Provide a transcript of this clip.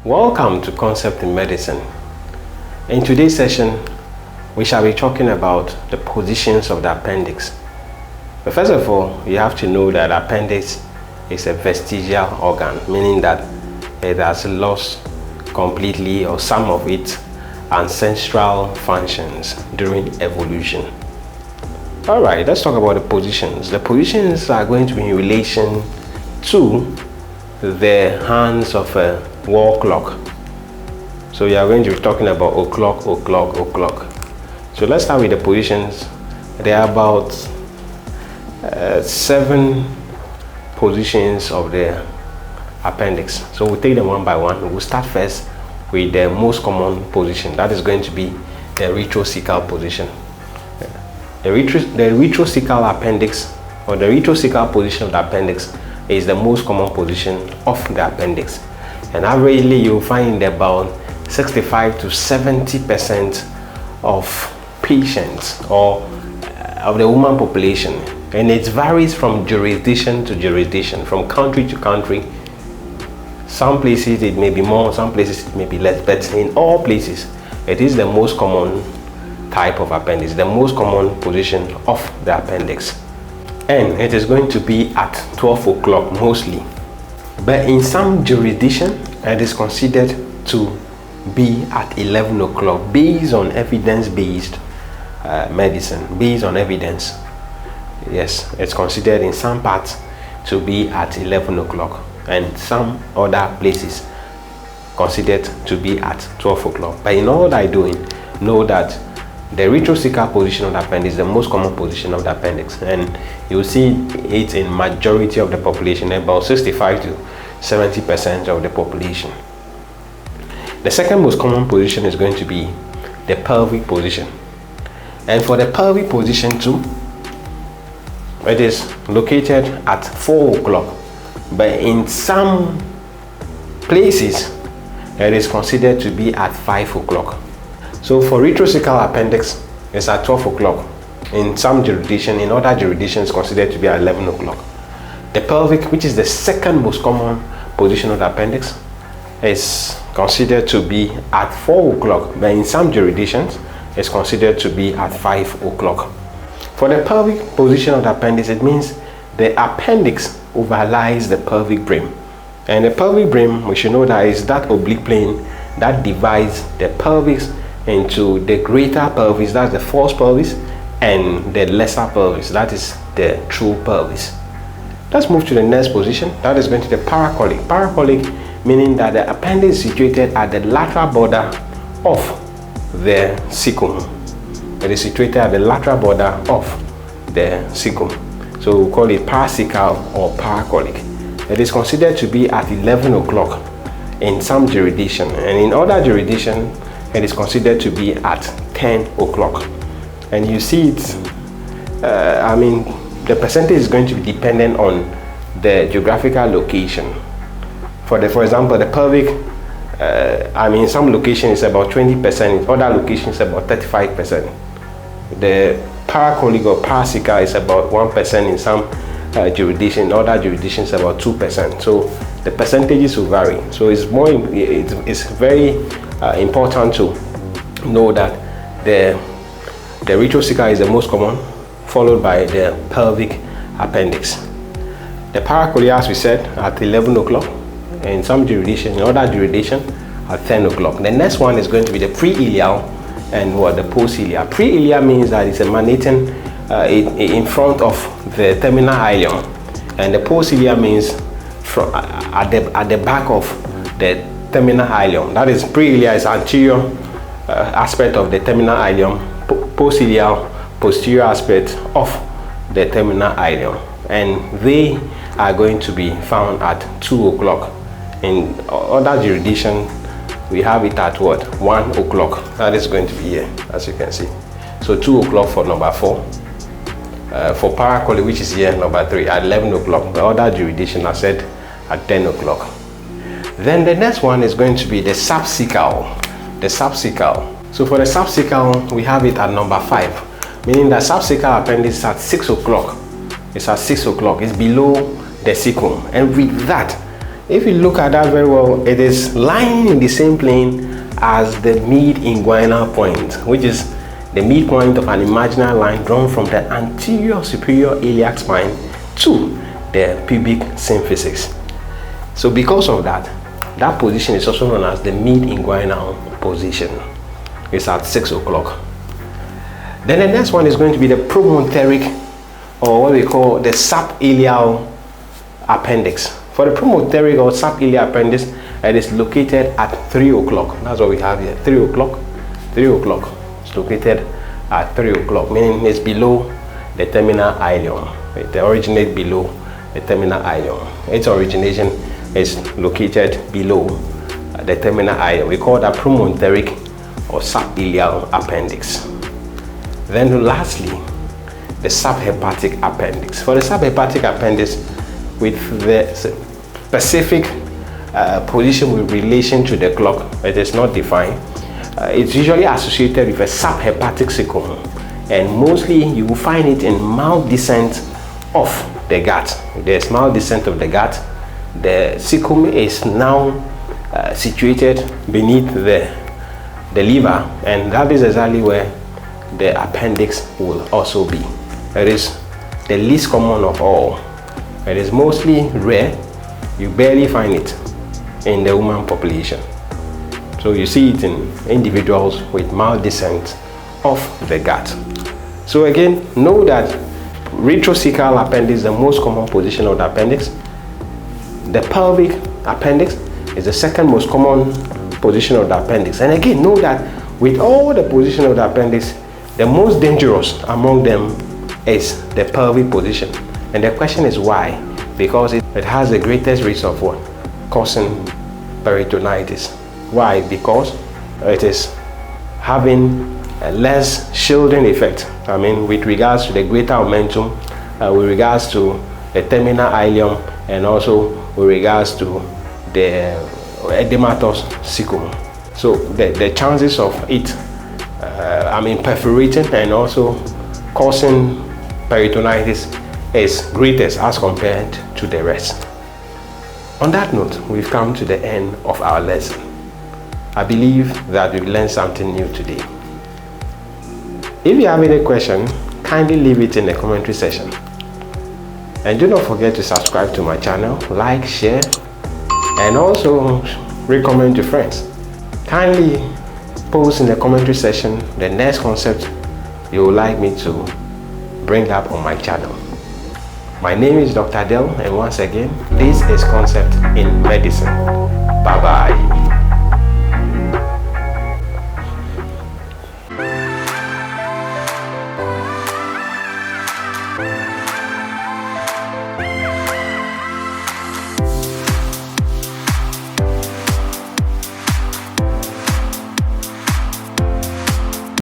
Welcome to Concept in Medicine. In today's session, we shall be talking about the positions of the appendix. But first of all, you have to know that appendix is a vestigial organ, meaning that it has lost completely or some of its ancestral functions during evolution. Alright, let's talk about the positions. The positions are going to be in relation to the hands of a wall clock. So we are going to be talking about o'clock. So let's start with the positions. There are about 7 positions of the appendix. So we'll take them one by one. We'll start first with the most common position. That is going to be the retrocaecal position. The retrocaecal appendix, or the retrocaecal position of the appendix, is the most common position of the appendix, and averagely you'll find about 65 to 70% of patients or of the woman population, and it varies from jurisdiction to jurisdiction, from country to country. Some places it may be more, some places it may be less, but in all places it is the most common type of appendix, the most common position of the appendix. And it is going to be at 12 o'clock mostly, but in some jurisdiction it is considered to be at 11 o'clock based on evidence-based medicine. Based on evidence, yes, it's considered in some parts to be at 11 o'clock, and some other places considered to be at 12 o'clock. But in all I doing, know that the retrocaecal position of the appendix is the most common position of the appendix, and you'll see it in majority of the population, about 65 to 70% of the population. The second most common position is going to be the pelvic position, and for the pelvic position too, it is located at 4 o'clock, but in some places it is considered to be at 5 o'clock. So for retrocaecal appendix, it's at 12 o'clock. In some jurisdiction, in other jurisdictions, considered to be at 11 o'clock. The pelvic, which is the second most common position of the appendix, is considered to be at 4 o'clock, but in some jurisdictions, it's considered to be at 5 o'clock. For the pelvic position of the appendix, it means the appendix overlies the pelvic brim. And the pelvic brim, we should know that is that oblique plane that divides the pelvis into the greater pelvis, that's the false pelvis, and the lesser pelvis, that is the true pelvis. Let's move to the next position. That is going to the paracolic. Paracolic meaning that the appendix is situated at the lateral border of the cecum. It is situated at the lateral border of the cecum. So we call it paracecal or paracolic. It is considered to be at 11 o'clock in some jurisdiction, and in other jurisdiction it is considered to be at 10 o'clock. And you see it, the percentage is going to be dependent on the geographical location. For example, the pelvic, in some locations it's about 20%, in other locations about 35%. The paracolic or paracecal is about 1% in some jurisdictions, in other jurisdictions about 2%. So the percentages will vary. So it's very important to know that the retrocaecal is the most common, followed by the pelvic appendix. The paracolic, as we said, at 11 o'clock, in some jurisdictions, in other jurisdictions at 10 o'clock. The next one is going to be the prealia and the postilia. Prealia means that it's emanating in front of the terminal ileum, and the postilia means at the back of the terminal ileum. That is, prealia is anterior aspect of the terminal ileum, postilia posterior aspect of the terminal ileum, and they are going to be found at 2 o'clock. In other jurisdiction, we have it at 1 o'clock. That is going to be here, as you can see. So 2 o'clock for number 4. For paracolic, which is here, number 3, at 11 o'clock. The other jurisdiction, I said, at 10 o'clock. Then the next one is going to be the subsequel. The subsequel. So for the subsequel, we have it at number 5, meaning that subsequel appendix is at 6 o'clock. It's at 6 o'clock. It's below the cecum, and with that, if you look at that very well, it is lying in the same plane as the mid-inguinal point, which is the midpoint of an imaginary line drawn from the anterior superior iliac spine to the pubic symphysis. So because of that, that position is also known as the mid-inguinal position. It's at 6 o'clock. Then the next one is going to be the promontoric, or what we call the subilial appendix. For the promontoric or subilial appendix, it is located at 3 o'clock. That's what we have here, 3 o'clock. 3 o'clock. It's located at 3 o'clock, meaning it's below the terminal ileum. It originates below the terminal ileum. Its origination is located below the terminal ileum. We call that promontoric or subilial appendix. Then lastly, the subhepatic appendix. For the subhepatic appendix, with the specific position with relation to the clock, it is not defined. It's usually associated with a subhepatic cecum, and mostly you will find it in mild descent of the gut. There's mild descent of the gut. The cecum is now situated beneath the liver, and that is exactly where the appendix will also be. It is the least common of all. It is mostly rare. You barely find it in the human population. So you see it in individuals with mild descent of the gut. So again, know that retrocaecal appendix is the most common position of the appendix. The pelvic appendix is the second most common position of the appendix. And again, know that with all the position of the appendix, the most dangerous among them is the pelvic position. And the question is why? Because it has the greatest risk of what? Causing peritonitis. Why? Because it is having a less shielding effect. I mean, with regards to the greater omentum, with regards to the terminal ileum, and also with regards to the edematous cecum. So the chances of it perforating and also causing peritonitis is greatest as compared to the rest. On that note, we've come to the end of our lesson. I believe that we've learned something new today. If you have any question, kindly leave it in the commentary section. And do not forget to subscribe to my channel, like, share, and also recommend to friends. Kindly post in the commentary section the next concept you would like me to bring up on my channel. My name is Dr. Del, and once again, this is Concept in Medicine. Bye bye.